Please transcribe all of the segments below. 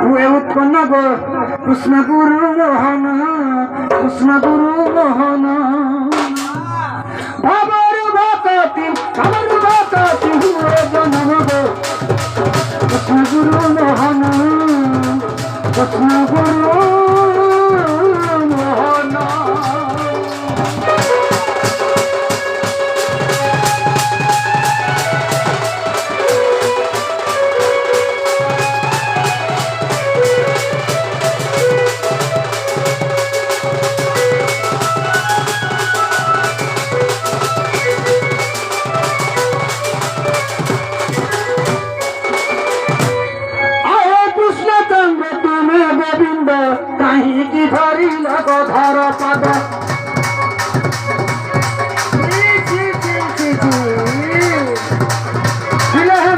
हुए उत्पन्न गो कृष्ण गुरु मोहन कृष्ण गुरु मोहन भवर भक्ति हुए जन्म गो कृष्ण गुरु मोहन कृष्ण गुरु मोहन কাহিকি ধরি গধর পদ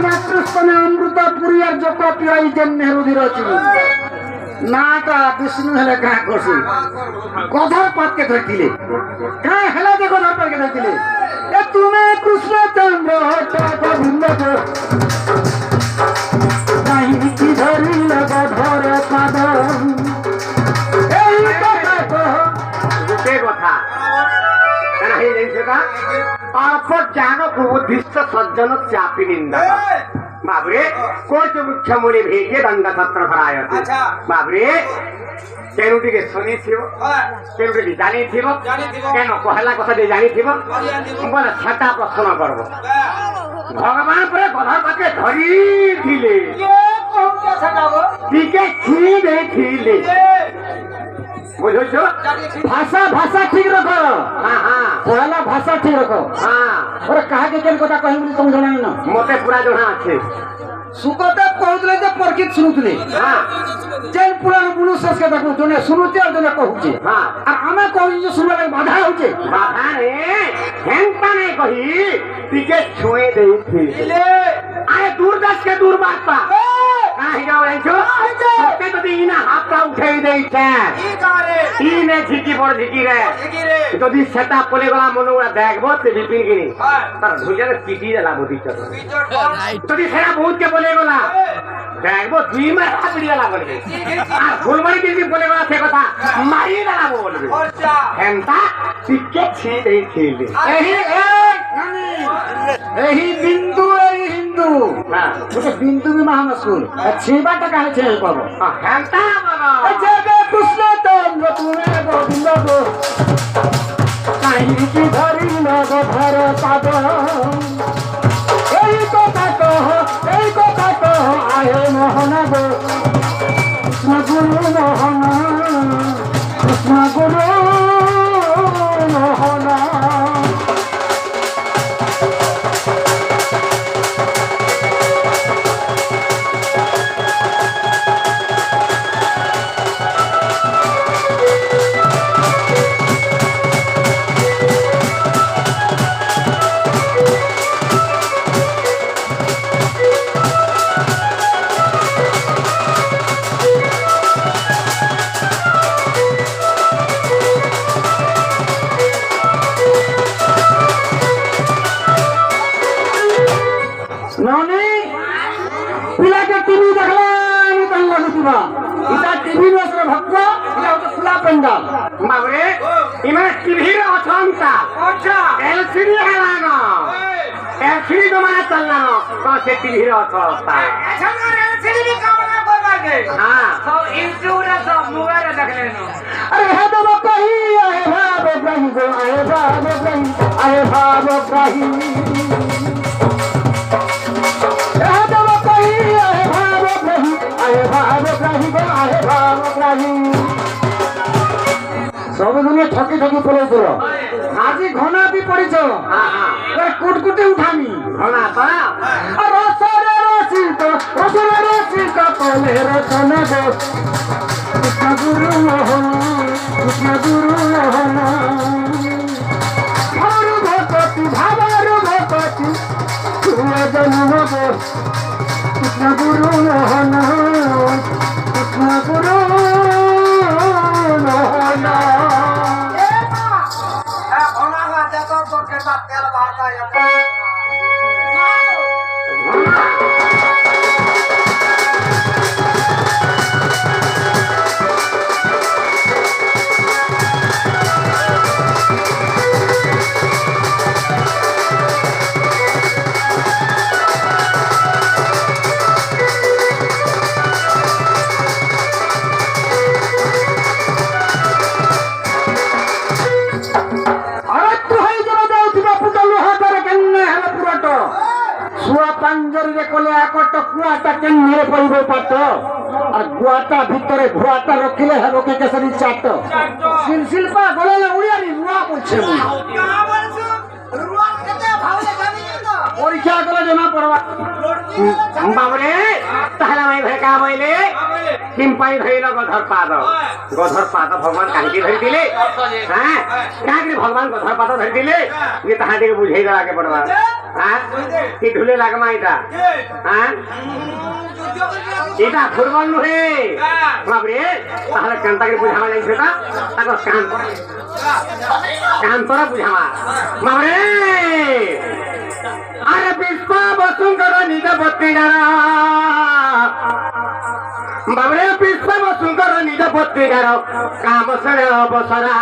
মাতৃস্তনে অমৃত পুরিয়ার যত পিয়াই যেন নেহরুদির ছিল নাটা বিষ্ণু হেলে কাঁ করছি গধর পাতকে ধরছিলে কাঁ হেলে যে গধর পাতকে ধরছিলে এ তুমি কৃষ্ণচন্দ্র গোবিন্দ কাহিকি ধরি গধর পদ सज्जन चापी निंदा बाबरे कोच मुख्य मुनि भेजे दंड सत्र भराय बाबरे तेनुटिके सुनी थिबो तेनुटिके जानी थिबो केन कहला कथा दे जानी थिबो बोले छटा प्रश्न करबो भगवान पर गधर पाके धरी थिले टिके छी दे थिले बुझो भाषा भाषा ठीक रखो हाँ हाँ पहला भाषा ठीक रखो हाँ और कहा के केन कथा कहि तुम जणाई न मते पूरा जणा আছে सुकदेव कहउतले जे परकित सुनुतले हां जेन पुराण बुनु संस्कृत को जने सुनुते और जने कहउचे हां और हमें कहउ जे सुनले बाधा होचे बाधा रे हेंता नहीं कही टिके छुए देई थी अरे दूरदर्श के दूर बात पा काहे जाओ रेंचो सत्य तो दीना हाथ उठाई देई छे ई करे ई ने झिकी बड़ झिकी रे যদি সেটা পলে গলা মনে ওরা দেখবো তে বিপিন গিনি তার ভুজারে পিটি দেলা বদি চল যদি সেটা বহুত কে বলে গলা দেখবো দুই মাস হাতড়ি দেলা বলবে আর ফুলবাড়ি যদি বলে গলা সে কথা মারি দেলা বলবে আচ্ছা হেমতা টিকে ছি দেই ছিলে एही बिंदु एही हिंदू हां तो बिंदु भी महामस्कुल छेबा का काहे छे बाबू हां हेंता बाबा जगे कृष्ण चंद्र तुम्हें गोविंद गो काहे की धरी नग भर पाद एही को कहो आए मोहन गो कृष्ण गुरु मोहन कृष्ण गुरु मोहन बाबरे इमे टीवी रे अछंता अच्छा एलसीडी हलानो एलसीडी जमाना चलना तो से टीवी रे अछंता अच्छा एलसीडी भी काम ना करवा के हां सब यूट्यूब रे सब मोबाइल रे देख लेनो अरे हे तो कही आए भाव ग्रही गो आए भाव ग्रही हे तो कही आए भाव ग्रही गो आए भाव ग्रही सब दुनिया ठकी ठकी पलैछो आज घना भी पड़िछ कुटकुटी उठानी घना रसरे रसिक पले रचन गो कृष्ण गुरु मोहन कृष्ण गुरु मोहन भावर भक्ति हुए जन्म गो कृष्ण गुरु मोहन कृष्ण गुरु मोहन तेल भारत শুয়া পাঞ্জরিরে কলে একট কুয়াটা কেন মেরে পড়িব পাট আর গুয়াটা ভিতরে ধোয়াটা রখিলে হব কে কেসরি চাট শিল্পা গলে উড়িয়ারি রুয়া বলছে পরীক্ষা করে জমা পড়বা বাবরে তাহলে আমি ভাই কা বইলে কিম্পাই ধইল গধর পাদ ভগবান কাহিকি ধরি দিলে হ্যাঁ কাহিকি ভগবান গধর পাদ ধরি দিলে যে তাহাদিকে বুঝাই দেওয়াকে পড়বা হ্যাঁ কি ঢুলে লাগমা এটা হ্যাঁ এটা ফুটবল নুহে বাবরে তাহলে কান্তাকে বুঝাবা যাইছে তা তাকে কান তোরা বুঝাবা বাবরে আরে পুষ্প বসুঙ্কর নিজ পত্রিকারা বাবরে পুষ্প বসুঙ্কর নিজ পত্রিকার কাম সরে অবসরা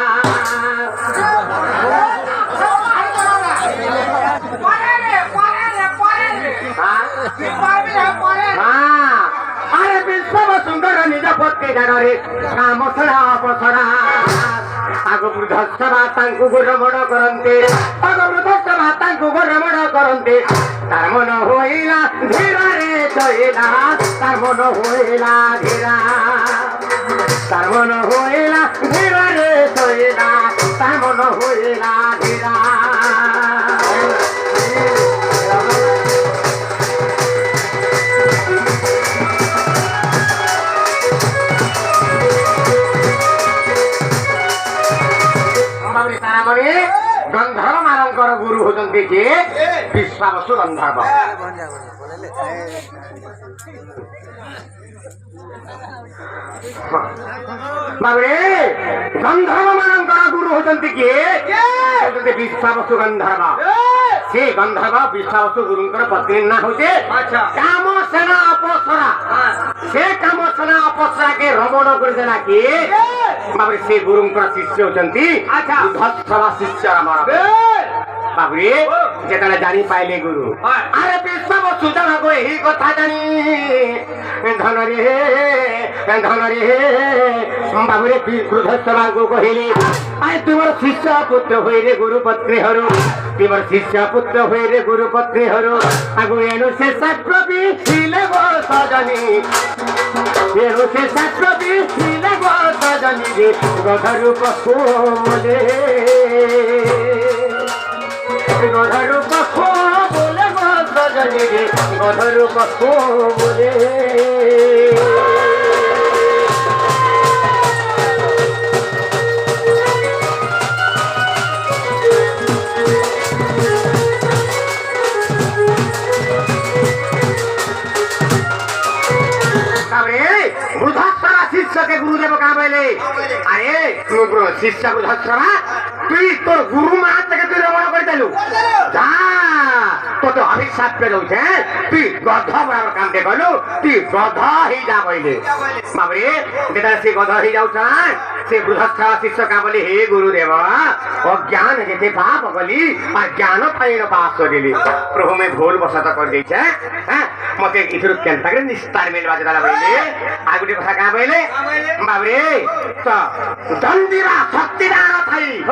আরে পুষ্প বসুঙ্কর নিজ পত্রিকার কাম সরে অবসরা আগ বୃଦ୍ଧସ୍ଥବା ତାଙ୍କୁ ଗୋରମଣ କରନ୍ତେ ଆଗ ବୃଦ୍ଧସ୍ଥବା ତାଙ୍କୁ ଗୋରମଣ କରନ୍ତେ ତାର ମନ ହୋଇଲା ଧୀରରେ ଦଇଲା ତାର ମନ ହୋଇଲା ଧୀରା ତାର ମନ ହୋଇଲା ଧୀରରେ ଦଇଲା ତାର ମନ ହୋଇଲା ଧୀରା गंधर्व मानकर गुरु होती किए विश्वावसु गंधर्व बाबरे गंधर्व मानकर गुरु होती किए विश्वावसु गंधर्व से गंधर्व विश्वावसु गुरुंकर पत्नी ना होते कामसेना अपसरा से कामसेना अपसरा के रमण कर देला कि बाबरे से गुरुंकर शिष्य होती बुद्धस्थवा शिष्य रामर बाबरे जेतने जानी पाइले गुरु अरे विश्वावसु जन को यही कथा जानी धन रे बाबरे बुद्धस्थवा को कहिले आए तुमर शिष्य पुत्र होई रे गुरु पत्नी हरु तुमर शिष्य पुत्र होई रे गुरु पत्नी हरु आगु एनु से सत्रपी छिले गो सजनी एनु से सत्रपी छिले गो सजनी रे गधरु पखो बोले गधरु पखो बोले गो सजनी रे गधरु पखो बोले शिष्य के गुरुदेव कहा बोले अरे शिष्य बुद्धस्थवा तुई तोर गुरु महात्मा के तुई रमण कर देलु जा तो तो अभिशाप पे दउछे तुई गध बराबर काम के गलु तुई गध ही जा बोले बाबरे बेटा से गध ही जाउछा से बुद्धस्थवा शिष्य का बोले हे गुरुदेव अज्ञान जेते पाप गली आ ज्ञान पाइन पास करली प्रभु में भूल बसत कर दै छे हैं मते इथुर केनता के निस्तार मेल बाजे दाला बोले आगुटी भाषा का बोले बाबरे तो दंडीरा शक्तिदार थाई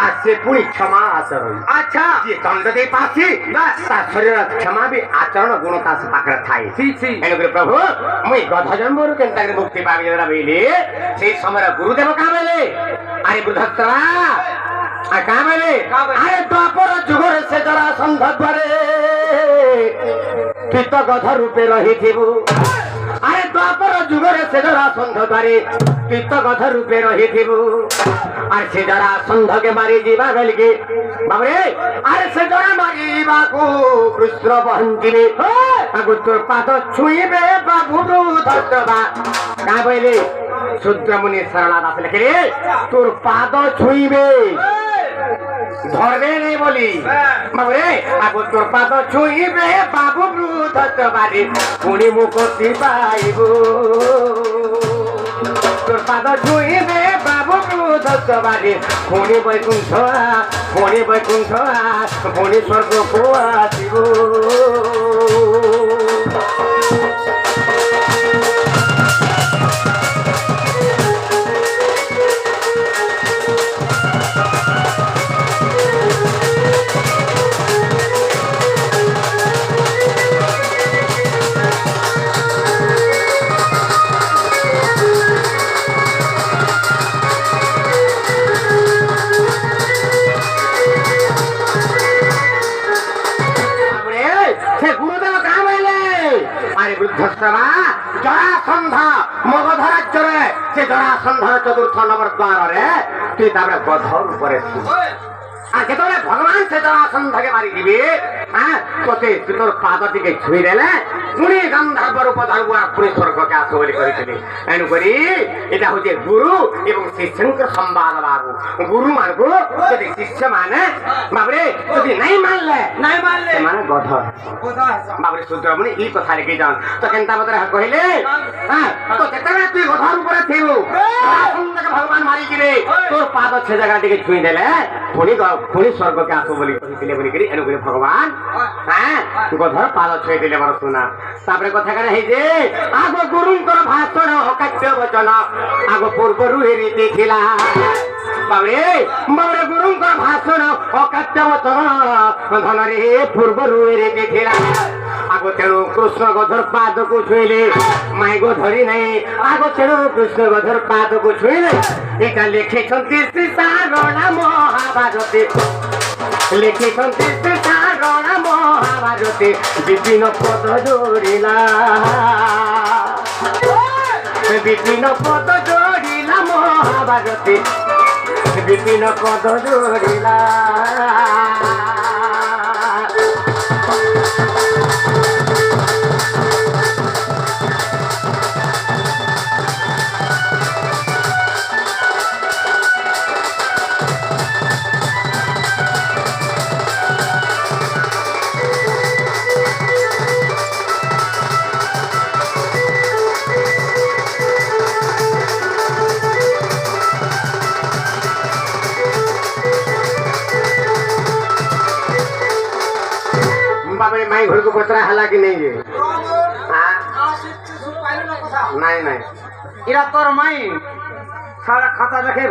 आ से पुणी क्षमा आचरण अच्छा ये दंड दे पासी ता शरीर क्षमा भी आचरण गुणता से पाकर थाई छी छी एनो प्रभु मुई गध जन्मरु केनता के मुक्ति पाबी दाला बोले से समय गुरुदेव का बोले अरे बुद्धस्थवा आ का बोले अरे द्वापर जुगर से जरा संधद्वारे तू तो गध रूपे रही थिबु अरे द्वापर जुगरे से जरा संध द्वारे तू तो गध रूपे रही थिबु अरे से जरा संध के मारी जीवा गलके बाबरे अरे से जरा मारी बाको कृष्ण बहंतिले आगु तोर पाद छुईबे बाबू बुद्धस्थवा का बोले शूद्र मुनि सरला दास लिखले तोर पाद छुईबे धरबे नहीं बोली बाबरे आगु तोर पाद छुईबे बाबू बुद्धस्थवा रे पुणी मुक्ति पाइबो तोर पाद छुईबे बाबू बुद्धस्थवा रे पुणी वैकुंठ पुणी स्वर्ग को आसिबो সে গুরুদেব কাম হইলে আরে বৃদ্ধশ্রবা জরাসন্ধ মগধরার জোরে সে জরাসন্ধর চতুর্থ নম্বর দ্বারে তুই তারপরে গধর উপরে আর যেতবে ভগবান সে জরাসন্ধকে মারি দিবি হ্যাঁ তোতে তোর পাদটিকে ছুঁই দেলে পুনি গন্ধর্ব রূপ ধরবু আর পুনি স্বর্গকে আসো বলে করেছিলি এনুকরি এটা হচ্ছে গুরু এবং শিষ্যঙ্কর সম্বাদ বাবু গুরু মানবো যদি শিষ্য মানে বাবরে যদি নাই মানলে মানে গধর বাবরে সূত্রমণি এই কথা রেখে যান তো কেনতা বদরে কহিলে হ্যাঁ তো যেতবে তুই গধর উপরে থিলু জরাসন্ধকে ভগবান মারি দিলে তোর পাদ সে জায়গাটিকে ছুঁই দেলে পুনি স্বর্গকে আসো বলে কহিলে বলি করি এনুকরি ভগবান হ্যাঁ গধর পাদ ছুঁই দিলে বড় শোনা তারপরে কথা কেন এই যে আগ গুরুঙ্কর ভাষণ অকাট্য বচন আগ পূর্বরু রীতি ছিল বাবরে বাবরে গুরুঙ্কর ভাষণ অকাট্য বচন ধনরে পূর্বরু রীতি ছিল আগ তেণু কৃষ্ণ গধর পাদକୁ ছুঁইলে মাই গো ধরি নাই আগ তেণু কৃষ্ণ গধর পাদକୁ ছুঁইলে এটা লিখেଛନ୍ତି শ্ରୀ ସାରଳା ମହାଭାରତେ লিখেଛନ୍ତି শ্ରୀ ସାରଳା মহাভারতে বিপিন পদ জোড়িলা বিপিন পদ জোড়িলা মহাভারতে বিপিন পদ জোড়িলা बाबरे माई घर को पतरा हला कि नहीं है नहीं नहीं इरा तोर माई सारा खाता रखे